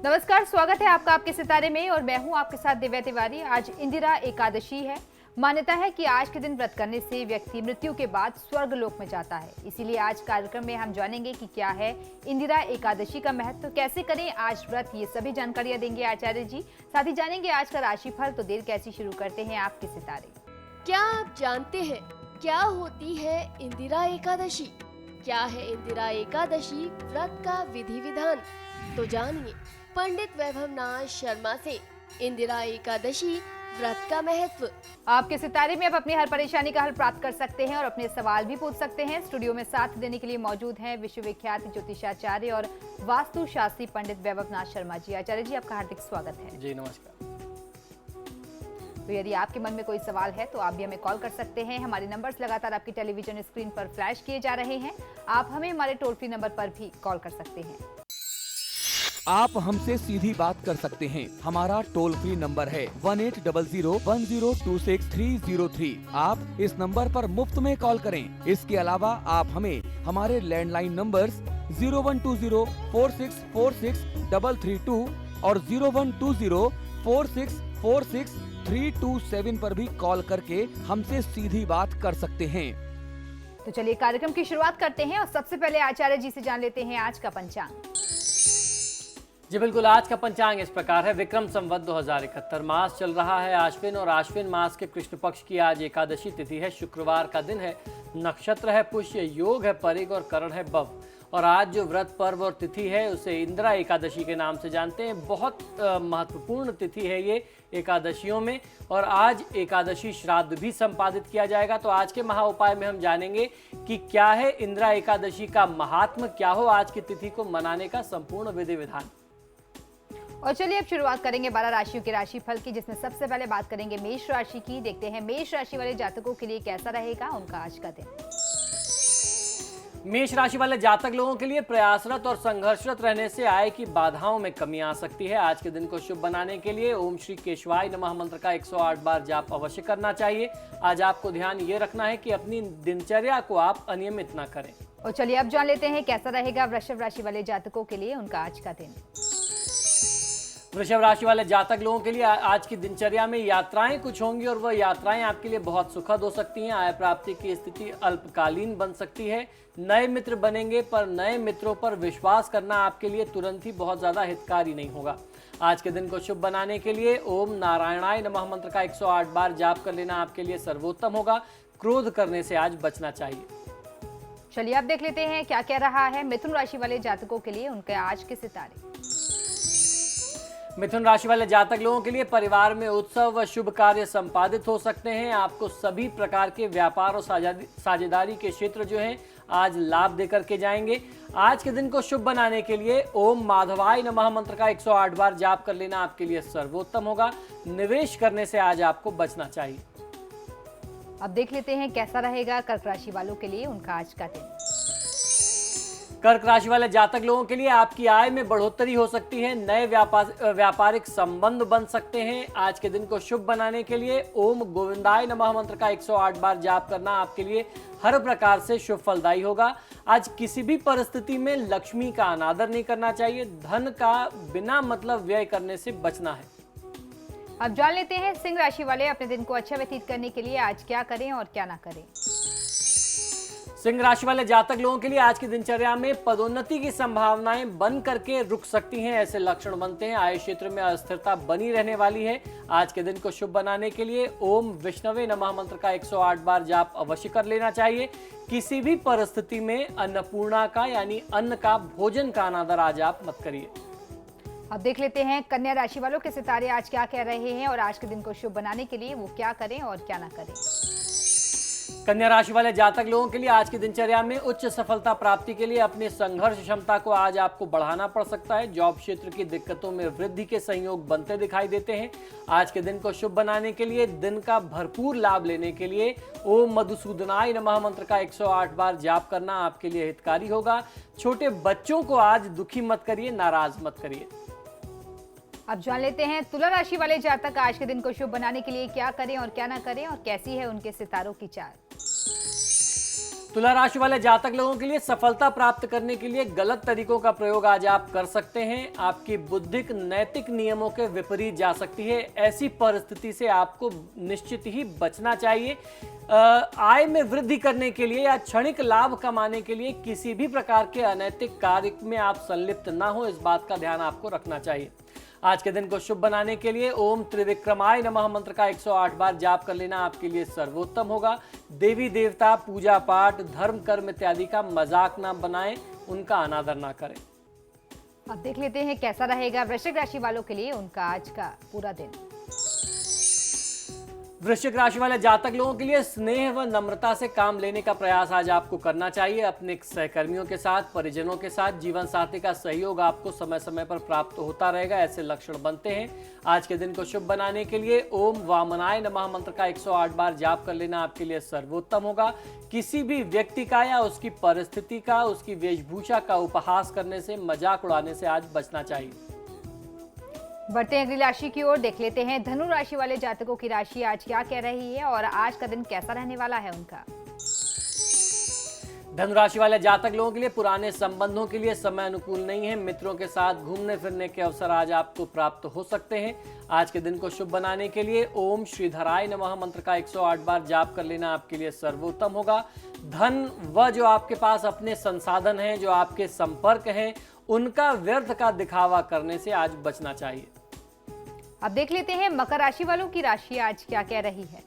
नमस्कार, स्वागत है आपका आपके सितारे में और मैं हूं आपके साथ दिव्या तिवारी। आज इंदिरा एकादशी है। मान्यता है कि आज के दिन व्रत करने से व्यक्ति मृत्यु के बाद स्वर्ग लोक में जाता है। इसीलिए आज कार्यक्रम में हम जानेंगे कि क्या है इंदिरा एकादशी का महत्व, कैसे करें आज व्रत, ये सभी जानकारियां देंगे आचार्य जी। साथ ही जानेंगे आज का राशिफल। तो देर कैसी, शुरू करते हैं आपके सितारे। क्या आप जानते हैं क्या होती है इंदिरा एकादशी? क्या है इंदिरा एकादशी व्रत का विधि विधान? तो जानिए पंडित वैभवनाथ शर्मा से इंदिरा एकादशी व्रत का महत्व। आपके सितारे में अब अपनी हर परेशानी का हल प्राप्त कर सकते हैं और अपने सवाल भी पूछ सकते हैं। स्टूडियो में साथ देने के लिए मौजूद हैं विश्वविख्यात ज्योतिषाचार्य और वास्तु शास्त्री पंडित वैभवनाथ शर्मा जी। आचार्य जी, आपका हार्दिक स्वागत है। जी नमस्कार। तो यदि आपके मन में कोई सवाल है तो आप भी हमें कॉल कर सकते हैं। हमारे नंबर्स लगातार आपकी टेलीविजन स्क्रीन पर फ्लैश किए जा रहे हैं। आप हमें हमारे टोल फ्री नंबर पर भी कॉल कर सकते हैं। आप हमसे सीधी बात कर सकते हैं। हमारा टोल फ्री नंबर है 18001026-303। आप इस नंबर पर मुफ्त में कॉल करें। इसके अलावा आप हमें हमारे लैंडलाइन नंबर्स 012046463332 और 012046463327 पर भी कॉल करके हमसे सीधी बात कर सकते हैं। तो चलिए कार्यक्रम की शुरुआत करते हैं और सबसे पहले आचार्य जी से जान लेते हैं आज का पंचांग। जी बिल्कुल, आज का पंचांग इस प्रकार है। विक्रम संवत 2071 मास चल रहा है आश्विन और आश्विन मास के कृष्ण पक्ष की आज एकादशी तिथि है। शुक्रवार का दिन है। नक्षत्र है पुष्य, योग है परिग और करण है बव। और आज जो व्रत पर्व और तिथि है उसे इंदिरा एकादशी के नाम से जानते हैं। बहुत महत्वपूर्ण तिथि है ये एकादशियों में। और आज एकादशी श्राद्ध भी संपादित किया जाएगा। तो आज के महा उपाय में हम जानेंगे कि क्या है इंदिरा एकादशी का महात्म्य, क्या हो आज की तिथि को मनाने का संपूर्ण विधि विधान। और चलिए अब शुरुआत करेंगे 12 राशियों के राशिफल की, जिसमें सबसे पहले बात करेंगे मेष राशि की। देखते हैं मेष राशि वाले जातकों के लिए कैसा रहेगा उनका आज का दिन। मेष राशि वाले जातक लोगों के लिए प्रयासरत और संघर्षरत रहने से आय की बाधाओं में कमी आ सकती है। आज के दिन को शुभ बनाने के लिए ओम श्री केशवाय नमः मंत्र का 108 बार जाप अवश्य करना चाहिए। आज आपको ध्यान ये रखना है कि अपनी दिनचर्या को आप अनियमित ना करें। और चलिए अब जान लेते हैं कैसा रहेगा वृषभ राशि वाले जातकों के लिए उनका आज का दिन। वृषभ राशि वाले जातक लोगों के लिए आज की दिनचर्या में यात्राएं कुछ होंगी और वह यात्राएं आपके लिए बहुत सुखद हो सकती हैं। आय प्राप्ति की स्थिति अल्पकालीन बन सकती है। नए मित्र बनेंगे पर नए मित्रों पर विश्वास करना आपके लिए तुरंत ही बहुत ज्यादा हितकारी नहीं होगा। आज के दिन को शुभ बनाने के लिए ओम नारायणाय नमः मंत्र का 108 बार जाप कर लेना आपके लिए सर्वोत्तम होगा। क्रोध करने से आज बचना चाहिए। चलिए अब देख लेते हैं क्या कह रहा है मिथुन राशि वाले जातकों के लिए उनके आज के सितारे। मिथुन राशि वाले जातक लोगों के लिए परिवार में उत्सव व शुभ कार्य संपादित हो सकते हैं। आपको सभी प्रकार के व्यापार और साझेदारी के क्षेत्र जो हैं आज लाभ देकर के जाएंगे। आज के दिन को शुभ बनाने के लिए ओम माधवाय नमः मंत्र का 108 बार जाप कर लेना आपके लिए सर्वोत्तम होगा। निवेश करने से आज आपको बचना चाहिए। अब देख लेते हैं कैसा रहेगा कर्क राशि वालों के लिए उनका आज का दिन। कर्क राशि वाले जातक लोगों के लिए आपकी आय में बढ़ोतरी हो सकती है। नए व्यापारिक संबंध बन सकते हैं। आज के दिन को शुभ बनाने के लिए ओम गोविंदाय नमः मंत्र का 108 बार जाप करना आपके लिए हर प्रकार से शुभ फलदायी होगा। आज किसी भी परिस्थिति में लक्ष्मी का अनादर नहीं करना चाहिए। धन का बिना मतलब व्यय करने से बचना है। अब जान लेते हैं सिंह राशि वाले अपने दिन को अच्छा व्यतीत करने के लिए आज क्या करें और क्या ना करें। सिंह राशि वाले जातक लोगों के लिए आज की दिनचर्या में पदोन्नति की संभावनाएं बन करके रुक सकती हैं, ऐसे लक्षण बनते हैं। आय क्षेत्र में अस्थिरता बनी रहने वाली है। आज के दिन को शुभ बनाने के लिए ओम विष्णवे नमः मंत्र का 108 बार जाप अवश्य कर लेना चाहिए। किसी भी परिस्थिति में अन्नपूर्णा का यानी अन्न का भोजन का अनादर आज आप मत करिए। अब देख लेते हैं कन्या राशि वालों के सितारे आज क्या कह रहे हैं और आज के दिन को शुभ बनाने के लिए वो क्या करें और क्या ना करें। कन्या राशि वाले जातक लोगों के लिए आज की दिनचर्या में उच्च सफलता प्राप्ति के लिए अपनी संघर्ष क्षमता को आज आपको बढ़ाना पड़ सकता है। जॉब क्षेत्र की दिक्कतों में वृद्धि के संयोग बनते दिखाई देते हैं। आज के दिन को शुभ बनाने के लिए दिन का भरपूर लाभ लेने के लिए ओम मधुसूदनाय नमः मंत्र का 108 बार जाप करना आपके लिए हितकारी होगा। छोटे बच्चों को आज दुखी मत करिए, नाराज मत करिए। अब जान लेते हैं तुला राशि वाले जातक आज के दिन को शुभ बनाने के लिए क्या करें और क्या ना करें और कैसी है उनके सितारों की चाल। तुला राशि वाले जातक लोगों के लिए सफलता प्राप्त करने के लिए गलत तरीकों का प्रयोग आज आप कर सकते हैं। आपकी बुद्धिक नैतिक नियमों के विपरीत जा सकती है। ऐसी परिस्थिति से आपको निश्चित ही बचना चाहिए। आय में वृद्धि करने के लिए या क्षणिक लाभ कमाने के लिए किसी भी प्रकार के अनैतिक कार्य में आप संलिप्त ना हो, इस बात का ध्यान आपको रखना चाहिए। आज के दिन को शुभ बनाने के लिए ओम त्रिविक्रमाय नमः मंत्र का 108 बार जाप कर लेना आपके लिए सर्वोत्तम होगा। देवी देवता, पूजा पाठ, धर्म कर्म इत्यादि का मजाक ना बनाएं, उनका अनादर ना करें। अब देख लेते हैं कैसा रहेगा वृश्चिक राशि वालों के लिए उनका आज का पूरा दिन। वृश्चिक राशि वाले जातक लोगों के लिए स्नेह व नम्रता से काम लेने का प्रयास आज आपको करना चाहिए। अपने सहकर्मियों के साथ, परिजनों के साथ जीवन साथी का सहयोग आपको समय समय पर प्राप्त होता रहेगा, ऐसे लक्षण बनते हैं। आज के दिन को शुभ बनाने के लिए ओम वामनाय नमः मंत्र का 108 बार जाप कर लेना आपके लिए सर्वोत्तम होगा। किसी भी व्यक्ति का या उसकी परिस्थिति का, उसकी वेशभूषा का उपहास करने से, मजाक उड़ाने से आज बचना चाहिए। बढ़ते हैं अगली राशि की ओर, देख लेते हैं धनु राशि वाले जातकों की राशि आज क्या कह रही है और आज का दिन कैसा रहने वाला है उनका। धनु राशि वाले जातक लोगों के लिए पुराने संबंधों के लिए समय अनुकूल नहीं है। मित्रों के साथ घूमने फिरने के अवसर आज आपको प्राप्त हो सकते हैं। आज के दिन को शुभ बनाने के लिए ओम श्रीधराय नमः मंत्र का 108 बार जाप कर लेना आपके लिए सर्वोत्तम होगा। धन व जो आपके पास अपने संसाधन हैं, जो आपके संपर्क हैं, उनका व्यर्थ का दिखावा करने से आज बचना चाहिए। अब देख लेते हैं मकर राशि वालों की राशि आज क्या कह रही है।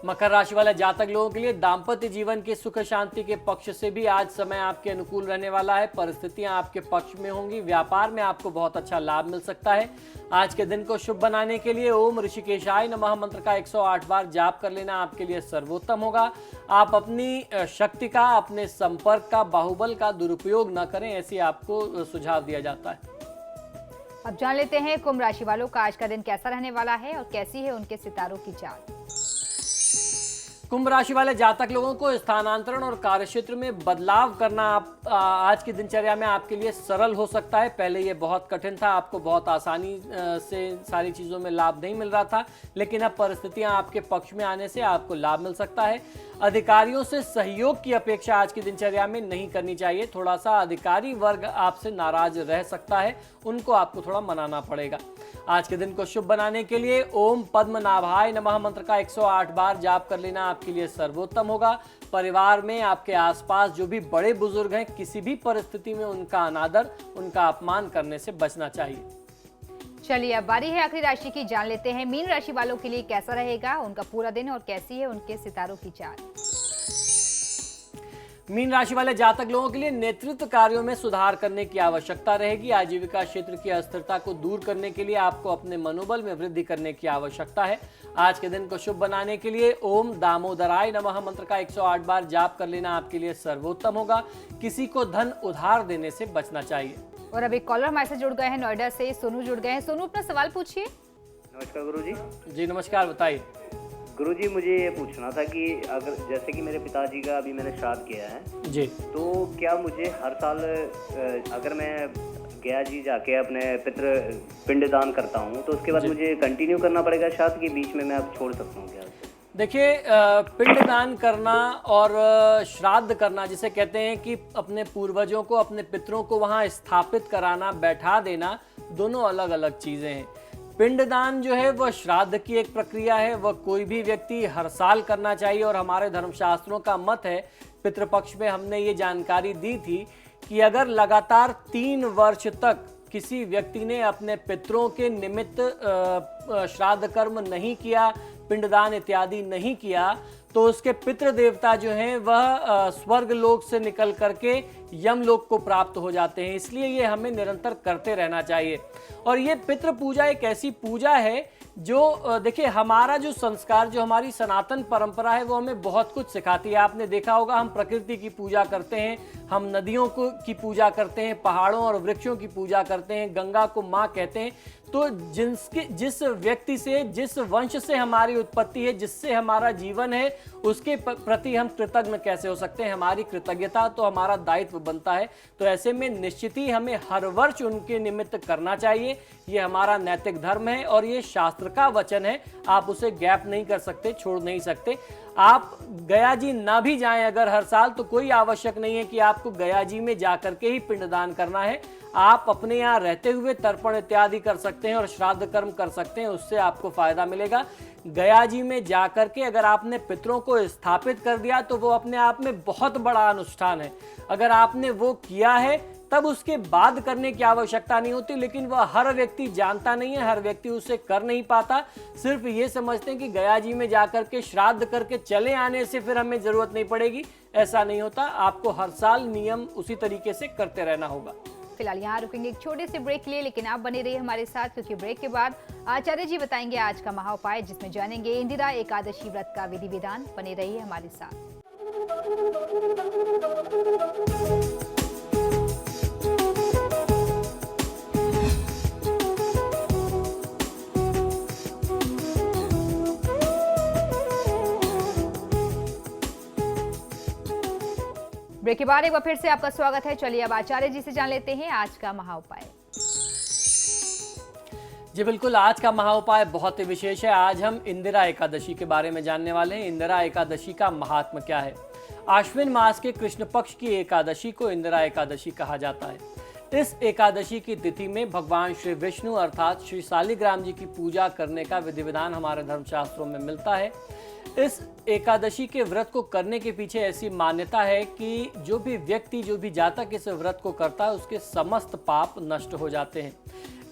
मकर राशि वाले जातक लोगों के लिए दाम्पत्य जीवन की सुख शांति के पक्ष से भी आज समय आपके अनुकूल रहने वाला है। परिस्थितियां आपके पक्ष में होंगी। व्यापार में आपको बहुत अच्छा लाभ मिल सकता है। आज के दिन को शुभ बनाने के लिए ओम ऋषिकेशाय नमः मंत्र का 108 बार जाप कर लेना आपके लिए सर्वोत्तम होगा। आप अपनी शक्ति का, अपने संपर्क का, बाहुबल का दुरुपयोग न करें, ऐसी आपको सुझाव दिया जाता है। अब जान लेते हैं कुंभ राशि वालों का आज का दिन कैसा रहने वाला है और कैसी है उनके सितारों की चाल। कुंभ राशि वाले जातक लोगों को स्थानांतरण और कार्यक्षेत्र में बदलाव करना आज की दिनचर्या में आपके लिए सरल हो सकता है। पहले ये बहुत कठिन था, आपको बहुत आसानी से सारी चीज़ों में लाभ नहीं मिल रहा था, लेकिन अब परिस्थितियां आपके पक्ष में आने से आपको लाभ मिल सकता है। अधिकारियों से सहयोग की अपेक्षा आज की दिनचर्या में नहीं करनी चाहिए। थोड़ा सा अधिकारी वर्ग आपसे नाराज रह सकता है, उनको आपको थोड़ा मनाना पड़ेगा। आज के दिन को शुभ बनाने के लिए ओम पद्मनाभाय नमः मंत्र का 108 बार जाप कर लेना आपके लिए सर्वोत्तम होगा। परिवार में, आपके आसपास जो भी बड़े बुजुर्ग हैं, किसी भी परिस्थिति में उनका अनादर, उनका अपमान करने से बचना चाहिए। चलिए अब बारी है आखिरी राशि की, जान लेते हैं मीन राशि वालों के लिए कैसा रहेगा उनका पूरा दिन और कैसी है उनके सितारों की चाल। मीन राशि वाले जातक लोगों के लिए नेतृत्व कार्यों में सुधार करने की आवश्यकता रहेगी। आजीविका क्षेत्र की अस्थिरता को दूर करने के लिए आपको अपने मनोबल में वृद्धि करने की आवश्यकता है। आज के दिन को शुभ बनाने के लिए ओम दामोदराय नमः मंत्र का 108 बार जाप कर लेना आपके लिए सर्वोत्तम होगा। किसी को धन उधार देने से बचना चाहिए। और अब एक कॉलर हमारे से जुड़ गए हैं नोएडा से, सोनू जुड़ गए हैं। सोनू, अपना सवाल पूछिए। नमस्कार गुरुजी। जी नमस्कार, बताइए। गुरुजी, मुझे ये पूछना था कि अगर जैसे कि मेरे पिताजी का अभी मैंने श्राद्ध किया है जी, तो क्या मुझे हर साल अगर मैं गया जी जाके अपने पितृ पिंडदान करता हूँ तो उसके बाद मुझे कंटिन्यू करना पड़ेगा श्राद्ध के बीच में मैं अब छोड़ सकता हूँ क्या? देखिए, पिंडदान करना और श्राद्ध करना, जिसे कहते हैं कि अपने पूर्वजों को, अपने पितरों को वहाँ स्थापित कराना, बैठा देना, दोनों अलग अलग चीज़ें हैं। पिंडदान जो है वह श्राद्ध की एक प्रक्रिया है, वह कोई भी व्यक्ति हर साल करना चाहिए। और हमारे धर्मशास्त्रों का मत है, पितृपक्ष में हमने ये जानकारी दी थी कि अगर लगातार 3 वर्ष तक किसी व्यक्ति ने अपने पितरों के निमित्त श्राद्ध कर्म नहीं किया, पिंडदान इत्यादि नहीं किया, तो उसके पितृ देवता जो हैं वह स्वर्ग लोक से निकल करके यमलोक को प्राप्त हो जाते हैं। इसलिए ये हमें निरंतर करते रहना चाहिए। और ये पितृ पूजा एक ऐसी पूजा है जो देखिए, हमारा जो संस्कार, जो हमारी सनातन परंपरा है, वो हमें बहुत कुछ सिखाती है। आपने देखा होगा, हम प्रकृति की पूजा करते हैं, हम नदियों की पूजा करते हैं, पहाड़ों और वृक्षों की पूजा करते हैं, गंगा को माँ कहते हैं। तो जिस व्यक्ति से, जिस वंश से हमारी उत्पत्ति है, जिससे हमारा जीवन है, उसके प्रति हम कृतज्ञ कैसे हो सकते हैं? हमारी कृतज्ञता तो हमारा दायित्व बनता है। तो ऐसे में निश्चित ही हमें हर वर्ष उनके निमित्त करना चाहिए। ये हमारा नैतिक धर्म है और ये शास्त्र का वचन है, आप उसे गैप नहीं कर सकते, छोड़ नहीं सकते। आप गया जी ना भी जाएं अगर हर साल, तो कोई आवश्यक नहीं है कि आपको गया जी में जाकर के ही पिंडदान करना है। आप अपने यहाँ रहते हुए तर्पण इत्यादि कर सकते हैं और श्राद्ध कर्म कर सकते हैं, उससे आपको फायदा मिलेगा। गया जी में जाकर के अगर आपने पितरों को स्थापित कर दिया तो वो अपने आप में बहुत बड़ा अनुष्ठान है। अगर आपने वो किया है तब उसके बाद करने की आवश्यकता नहीं होती, लेकिन वह हर व्यक्ति जानता नहीं है, हर व्यक्ति उसे कर नहीं पाता। सिर्फ ये समझते हैं कि गया जी में जाकर के श्राद्ध करके चले आने से फिर हमें जरूरत नहीं पड़ेगी। ऐसा नहीं होता, आपको हर साल नियम उसी तरीके से करते रहना होगा। फिलहाल यहाँ रुकेंगे एक छोटे से ब्रेक के लिए, लेकिन आप बने रहिए हमारे साथ, क्योंकि ब्रेक के बाद आचार्य जी बताएंगे आज का महाउपाय, जिसमें जानेंगे इंदिरा एकादशी व्रत का विधि विधान। बने रहिए हमारे साथ। ब्रेक के बाद एक बार फिर से आपका स्वागत है। चलिए अब आचार्य जी से जान लेते हैं आज का महाउपाय। जी बिल्कुल, आज का महाउपाय बहुत ही विशेष है। आज हम इंदिरा एकादशी के बारे में जानने वाले हैं। इंदिरा एकादशी का महात्म्य क्या है? आश्विन मास के कृष्ण पक्ष की एकादशी को इंदिरा एकादशी कहा जाता है। इस एकादशी की तिथि में भगवान श्री विष्णु अर्थात श्री शालिग्राम जी की पूजा करने का विधि विधान हमारे धर्मशास्त्रों में मिलता है। इस एकादशी के व्रत को करने के पीछे ऐसी मान्यता है कि जो भी व्यक्ति, जो भी जातक इस व्रत को करता है, उसके समस्त पाप नष्ट हो जाते हैं।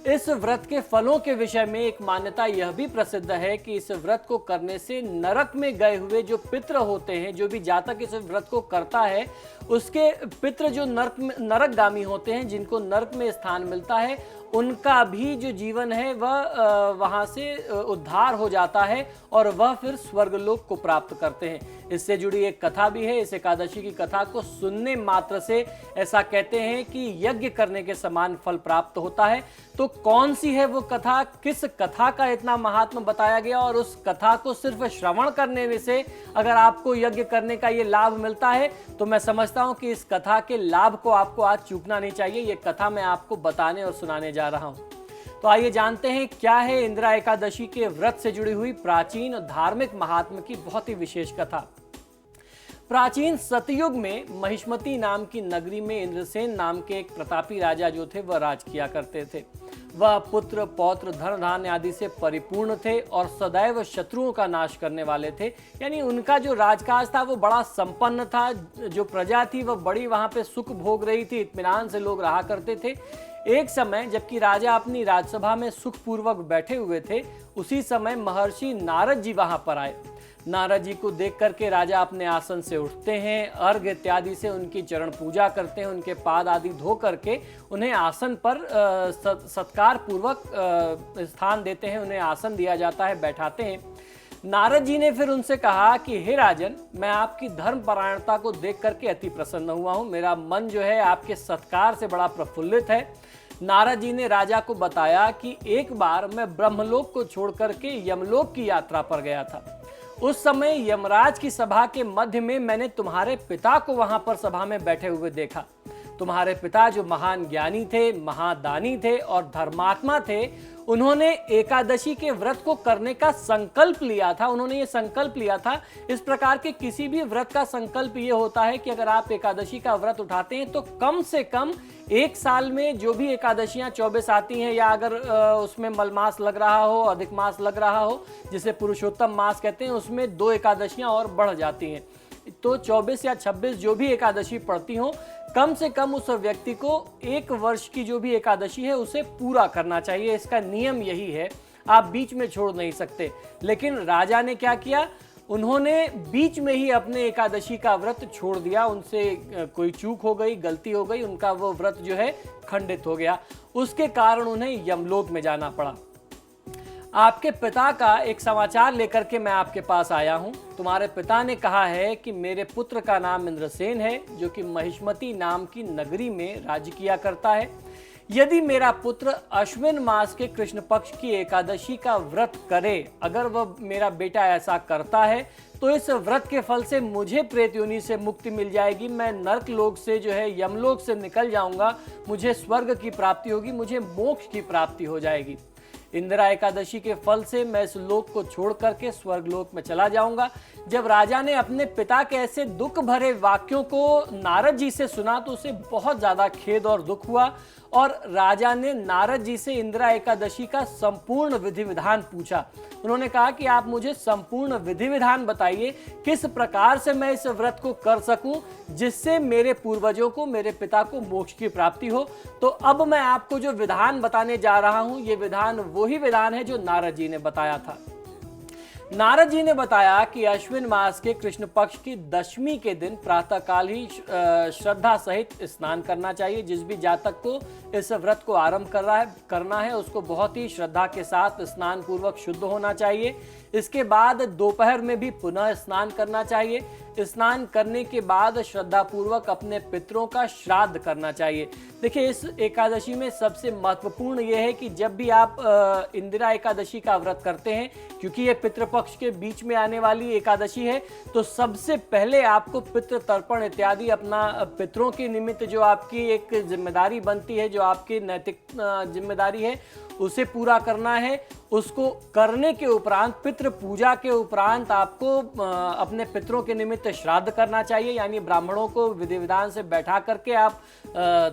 इस व्रत के फलों के विषय में एक मान्यता यह भी प्रसिद्ध है कि इस व्रत को करने से नरक में गए हुए जो पितृ होते हैं, जो भी जातक इस व्रत को करता है, उसके पितृ जो नरकगामी होते हैं, जिनको नरक में स्थान मिलता है, उनका भी जो जीवन है वह वहाँ से उद्धार हो जाता है और वह फिर स्वर्गलोक को प्राप्त करते हैं। इससे जुड़ी एक कथा भी है। इस एकादशी की कथा को सुनने मात्र से ऐसा कहते हैं कि यज्ञ करने के समान फल प्राप्त होता है। तो कौन सी है वो कथा, किस कथा का इतना महात्मा बताया गया और उस कथा को सिर्फ श्रवण करने में से अगर आपको यज्ञ करने का ये लाभ मिलता है, तो मैं समझता हूँ कि इस कथा के लाभ को आपको आज चूकना नहीं चाहिए। ये कथा मैं आपको बताने और सुनाने जा रहा हूँ। तो आइए जानते हैं क्या है इंदिरा एकादशी के व्रत से जुड़ी हुई प्राचीन धार्मिक महात्म्य की बहुत ही विशेष कथा। प्राचीन सतयुग में महिष्मती नाम की नगरी में इंद्रसेन नाम के एक प्रतापी राजा जो थे वह राज किया करते थे। वह पुत्र पौत्र धन धान्य आदि से परिपूर्ण थे और सदैव शत्रुओं का नाश करने वाले थे। यानी उनका जो राजकाज था वो बड़ा संपन्न था। जो प्रजा थी वह बड़ी वहां पे सुख भोग रही थी, इत्मीनान से लोग रहा करते थे। एक समय जबकि राजा अपनी राजसभा में सुखपूर्वक बैठे हुए थे, उसी समय महर्षि नारद जी वहां पर आए। नारद जी को देख करके राजा अपने आसन से उठते हैं, अर्घ इत्यादि से उनकी चरण पूजा करते हैं, उनके पाद आदि धो करके उन्हें आसन पर सत्कार पूर्वक स्थान देते हैं, उन्हें आसन दिया जाता है, बैठाते हैं। नारद जी ने फिर उनसे कहा कि हे राजन, मैं आपकी धर्मपरायणता को देख करके अति प्रसन्न हुआ हूँ। मेरा मन जो है आपके सत्कार से बड़ा प्रफुल्लित है। नारद जी ने राजा को बताया कि एक बार मैं ब्रह्मलोक को छोड़ करके यमलोक की यात्रा पर गया था। उस समय यमराज की सभा के मध्य में मैंने तुम्हारे पिता को वहां पर सभा में बैठे हुए देखा। तुम्हारे पिता जो महान ज्ञानी थे, महादानी थे और धर्मात्मा थे, उन्होंने एकादशी के व्रत को करने का संकल्प लिया था। उन्होंने ये संकल्प लिया था। इस प्रकार के किसी भी व्रत का संकल्प ये होता है कि अगर आप एकादशी का व्रत उठाते हैं तो कम से कम एक साल में जो भी एकादशियां 24 आती हैं, या अगर उसमें मलमास लग रहा हो, अधिक मास लग रहा हो, जिसे पुरुषोत्तम मास कहते हैं, उसमें 2 एकादशियां और बढ़ जाती हैं। तो 24 या 26 जो भी एकादशी पड़ती हो, कम से कम उस व्यक्ति को 1 वर्ष की जो भी एकादशी है उसे पूरा करना चाहिए। इसका नियम यही है, आप बीच में छोड़ नहीं सकते। लेकिन राजा ने क्या किया, उन्होंने बीच में ही अपने एकादशी का व्रत छोड़ दिया। उनसे कोई चूक हो गई, गलती हो गई, उनका वो व्रत जो है खंडित हो गया। उसके कारण उन्हें यमलोक में जाना पड़ा। आपके पिता का एक समाचार लेकर के मैं आपके पास आया हूं। तुम्हारे पिता ने कहा है कि मेरे पुत्र का नाम इंद्रसेन है, जो कि महिष्मती नाम की नगरी में राज्य किया करता है। यदि मेरा पुत्र अश्विन मास के कृष्ण पक्ष की एकादशी का व्रत करे, अगर वह मेरा बेटा ऐसा करता है, तो इस व्रत के फल से मुझे प्रेत योनि से मुक्ति मिल जाएगी। मैं नरक लोक से जो है यमलोक से निकल जाऊंगा, मुझे स्वर्ग की प्राप्ति होगी, मुझे मोक्ष की प्राप्ति हो जाएगी। इंदिरा एकादशी के फल से मैं इस लोक को छोड़ करके स्वर्गलोक में चला जाऊंगा। जब राजा ने अपने पिता के ऐसे दुख भरे वाक्यों को नारद जी से सुना तो उसे बहुत ज्यादा खेद और दुख हुआ और राजा ने नारद जी से इंदिरा एकादशी का संपूर्ण विधि विधान पूछा। उन्होंने कहा कि आप मुझे संपूर्ण विधि विधान बताइए, किस प्रकार से मैं इस व्रत को कर सकूं जिससे मेरे पूर्वजों को, मेरे पिता को मोक्ष की प्राप्ति हो। तो अब मैं आपको जो विधान बताने जा रहा हूं, ये विधान वही विधान है जो नारद जी ने बताया था। नारद जी ने बताया कि अश्विन मास के कृष्ण पक्ष की दशमी के दिन प्रातःकाल ही श्रद्धा सहित स्नान करना चाहिए। जिस भी जातक को इस व्रत को आरंभ करना है उसको बहुत ही श्रद्धा के साथ स्नान पूर्वक शुद्ध होना चाहिए। इसके बाद दोपहर में भी पुनः स्नान करना चाहिए। स्नान करने के बाद श्रद्धा पूर्वक अपने पितरों का श्राद्ध करना चाहिए। देखिए, इस एकादशी में सबसे महत्वपूर्ण यह है कि जब भी आप इंदिरा एकादशी का व्रत करते हैं, क्योंकि ये पितृपक्ष के बीच में आने वाली एकादशी है, तो सबसे पहले आपको पितृ तर्पण इत्यादि अपना पितरों के निमित्त जो आपकी एक जिम्मेदारी बनती है, जो आपकी नैतिक जिम्मेदारी है, उसे पूरा करना है। उसको करने के उपरांत, पितृ पूजा के उपरांत आपको अपने पितरों के निमित्त श्राद्ध करना चाहिए। यानी ब्राह्मणों को विधि विधान से बैठा करके आप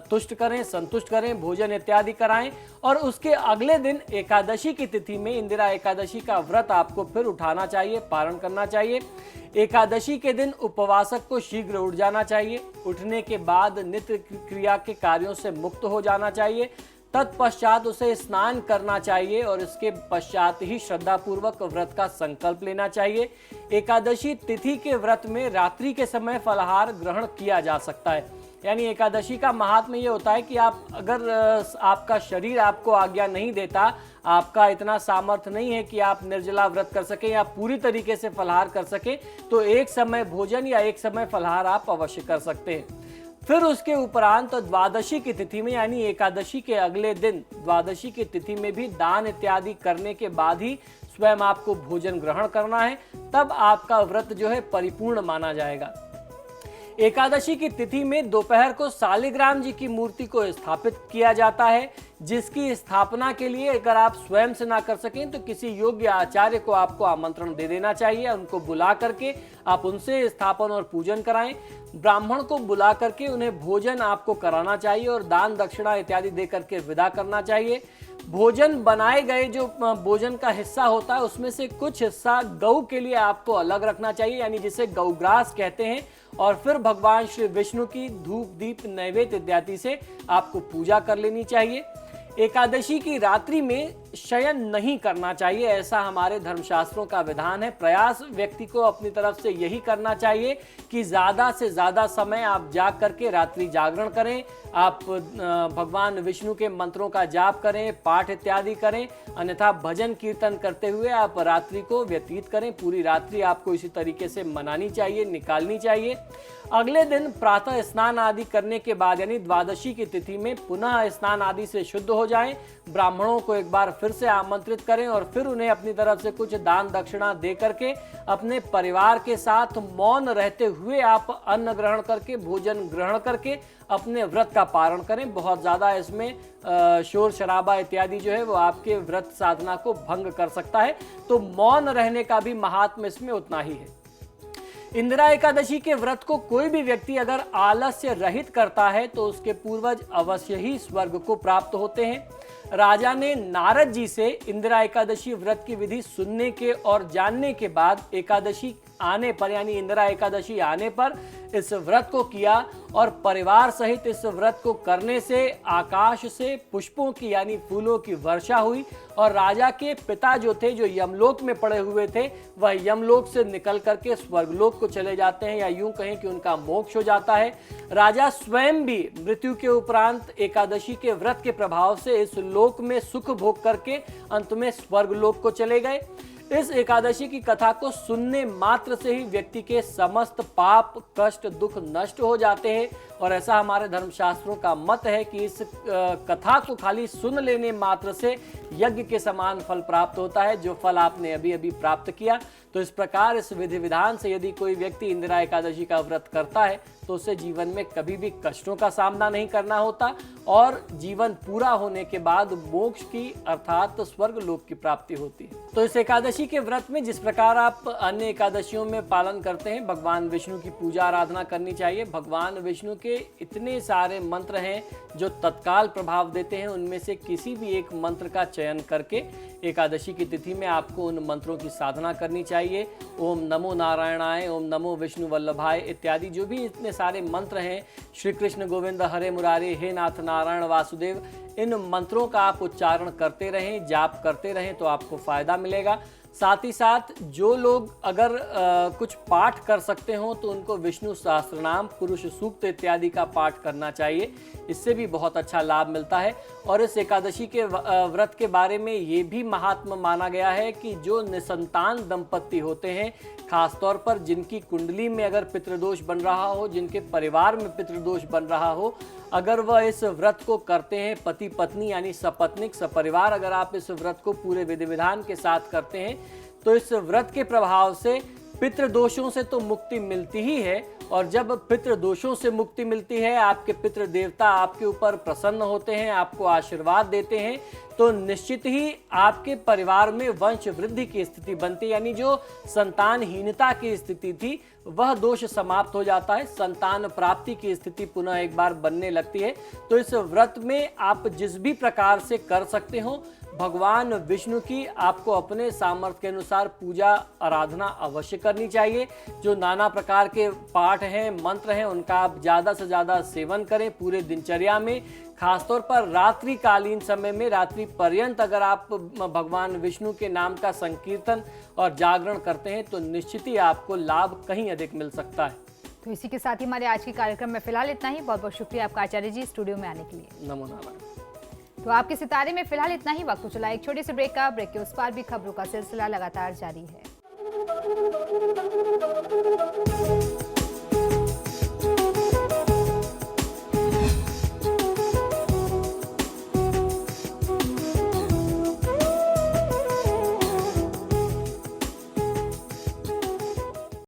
तुष्ट करें, संतुष्ट करें, भोजन इत्यादि कराएं और उसके अगले दिन एकादशी की तिथि में इंदिरा एकादशी का व्रत आपको फिर उठाना चाहिए, पारण करना चाहिए। एकादशी के दिन उपवासक को शीघ्र उठ जाना चाहिए। उठने के बाद नित्य क्रिया के कार्यों से मुक्त हो जाना चाहिए। तत्पश्चात उसे स्नान करना चाहिए और इसके पश्चात ही श्रद्धा पूर्वक व्रत का संकल्प लेना चाहिए। एकादशी तिथि के व्रत में रात्रि के समय फलाहार ग्रहण किया जा सकता है। यानी एकादशी का महात्म्य ये होता है कि आप अगर आपका शरीर आपको आज्ञा नहीं देता, आपका इतना सामर्थ्य नहीं है कि आप निर्जला व्रत कर सकें या पूरी तरीके से फलाहार कर सकें, तो एक समय भोजन या एक समय फलाहार आप अवश्य कर सकते हैं। फिर उसके उपरांत द्वादशी की तिथि में, यानी एकादशी के अगले दिन द्वादशी की तिथि में भी दान इत्यादि करने के बाद ही स्वयं आपको भोजन ग्रहण करना है। तब आपका व्रत जो है परिपूर्ण माना जाएगा। एकादशी की तिथि में दोपहर को शालिग्राम जी की मूर्ति को स्थापित किया जाता है, जिसकी स्थापना के लिए अगर आप स्वयं से ना कर सकें तो किसी योग्य आचार्य को आपको आमंत्रण दे देना चाहिए। उनको बुला करके आप उनसे स्थापन और पूजन कराएं। ब्राह्मण को बुला करके उन्हें भोजन आपको कराना चाहिए और दान दक्षिणा इत्यादि दे करके विदा करना चाहिए। भोजन बनाए गए जो भोजन का हिस्सा होता है उसमें से कुछ हिस्सा गौ के लिए आपको अलग रखना चाहिए, यानी जिसे गौग्रास कहते हैं। और फिर भगवान श्री विष्णु की धूप दीप नैवेद्य इत्यादि से आपको पूजा कर लेनी चाहिए। एकादशी की रात्रि में शयन नहीं करना चाहिए, ऐसा हमारे धर्मशास्त्रों का विधान है। प्रयास व्यक्ति को अपनी तरफ से यही करना चाहिए कि ज़्यादा से ज़्यादा समय आप जाग करके रात्रि जागरण करें, आप भगवान विष्णु के मंत्रों का जाप करें, पाठ इत्यादि करें, अन्यथा भजन कीर्तन करते हुए आप रात्रि को व्यतीत करें। पूरी रात्रि आपको इसी तरीके से मनानी चाहिए, निकालनी चाहिए। अगले दिन प्रातः स्नान आदि करने के बाद, यानी द्वादशी की तिथि में पुनः स्नान आदि से शुद्ध हो जाएं। ब्राह्मणों को एक बार फिर से आमंत्रित करें और फिर उन्हें अपनी तरफ से कुछ दान दक्षिणा दे करके अपने परिवार के साथ मौन रहते हुए आप अन्न ग्रहण करके, भोजन ग्रहण करके अपने व्रत का पारण करें। बहुत ज़्यादा इसमें शोर शराबा इत्यादि जो है वो आपके व्रत साधना को भंग कर सकता है। तो मौन रहने का भी महात्म्य इसमें उतना ही है। इंदिरा एकादशी के व्रत को कोई भी व्यक्ति अगर आलस्य रहित करता है तो उसके पूर्वज अवश्य ही स्वर्ग को प्राप्त होते हैं। राजा ने नारद जी से इंदिरा एकादशी व्रत की विधि सुनने के और जानने के बाद एकादशी आने पर, यानी इंदिरा एकादशी आने पर इस व्रत को किया और परिवार सहित इस व्रत को करने से आकाश से पुष्पों की, यानी फूलों की वर्षा हुई और राजा के पिता जो थे, जो यमलोक में पड़े हुए थे, वह यमलोक से निकल करके स्वर्गलोक को चले जाते हैं, या यूं कहें कि उनका मोक्ष हो जाता है। राजा स्वयं भी मृत्यु के उपरांत एकादशी के व्रत के प्रभाव से इस लोक में सुख भोग करके अंत में स्वर्गलोक को चले गए। इस एकादशी की कथा को सुनने मात्र से ही व्यक्ति के समस्त पाप, कष्ट, दुख नष्ट हो जाते हैं और ऐसा हमारे धर्मशास्त्रों का मत है कि इस कथा को खाली सुन लेने मात्र से यज्ञ के समान फल प्राप्त होता है, जो फल आपने अभी अभी प्राप्त किया। तो इस प्रकार इस विधि विधान से यदि कोई व्यक्ति इंदिरा एकादशी का व्रत करता है तो उसे जीवन में कभी भी कष्टों का सामना नहीं करना होता और जीवन पूरा होने के बाद मोक्ष की अर्थात स्वर्ग लोक की प्राप्ति होती है। तो इस एकादशी के व्रत में जिस प्रकार आप अन्य एकादशियों में पालन करते हैं, भगवान विष्णु की पूजा आराधना करनी चाहिए। भगवान विष्णु के इतने सारे मंत्र हैं जो तत्काल प्रभाव देते हैं, उनमें से किसी भी एक मंत्र का चयन करके एकादशी की तिथि में आपको उन मंत्रों की साधना करनी चाहिए। ओम नमो नारायणाय, ओम नमो विष्णु वल्लभाय इत्यादि जो भी इतने सारे मंत्र हैं, श्री कृष्ण गोविंद हरे मुरारे, हे नाथ नारायण वासुदेव, इन मंत्रों का आप उच्चारण करते रहें, जाप करते रहें तो आपको फायदा मिलेगा। साथ ही साथ जो लोग अगर कुछ पाठ कर सकते हो तो उनको विष्णु सहस्त्रनाम, पुरुष सूक्त इत्यादि का पाठ करना चाहिए, इससे भी बहुत अच्छा लाभ मिलता है। और इस एकादशी के व्रत के बारे में ये भी महात्मा माना गया है कि जो निसंतान दंपत्ति होते हैं, खासतौर पर जिनकी कुंडली में अगर पितृदोष बन रहा हो, जिनके परिवार में पितृदोष बन रहा हो, अगर वह इस व्रत को करते हैं, पति पत्नी यानी सपत्निक सपरिवार अगर आप इस व्रत को पूरे विधि विधान के साथ करते हैं तो इस व्रत के प्रभाव से पितृदोषों से तो मुक्ति मिलती ही है। और जब पितृदोषों से मुक्ति मिलती है, आपके पितृ देवता आपके ऊपर प्रसन्न होते हैं, आपको आशीर्वाद देते हैं, तो निश्चित ही आपके परिवार में वंश वृद्धि की स्थिति बनती है, यानी जो संतानहीनता की स्थिति थी वह दोष समाप्त हो जाता है, संतान प्राप्ति की स्थिति पुनः एक बार बनने लगती है। तो इस व्रत में आप जिस भी प्रकार से कर सकते हो, भगवान विष्णु की आपको अपने सामर्थ्य के अनुसार पूजा आराधना अवश्य करनी चाहिए। जो नाना प्रकार के पाठ हैं, मंत्र हैं, उनका आप ज़्यादा से ज़्यादा सेवन करें पूरे दिनचर्या में। खासतौर पर रात्रिकालीन समय में रात्रि पर्यंत अगर आप भगवान विष्णु के नाम का संकीर्तन और जागरण करते हैं तो निश्चित ही आपको लाभ कहीं अधिक मिल सकता है। तो इसी के साथ ही हमारे आज के कार्यक्रम में फिलहाल इतना ही। बहुत बहुत शुक्रिया आपका आचार्य जी स्टूडियो में आने के लिए। नमो नारायण। तो आपके सितारे में फिलहाल इतना ही। वक्त तो चला एक छोटे से ब्रेक का। ब्रेक के उस पार भी खबरों का सिलसिला लगातार जारी है।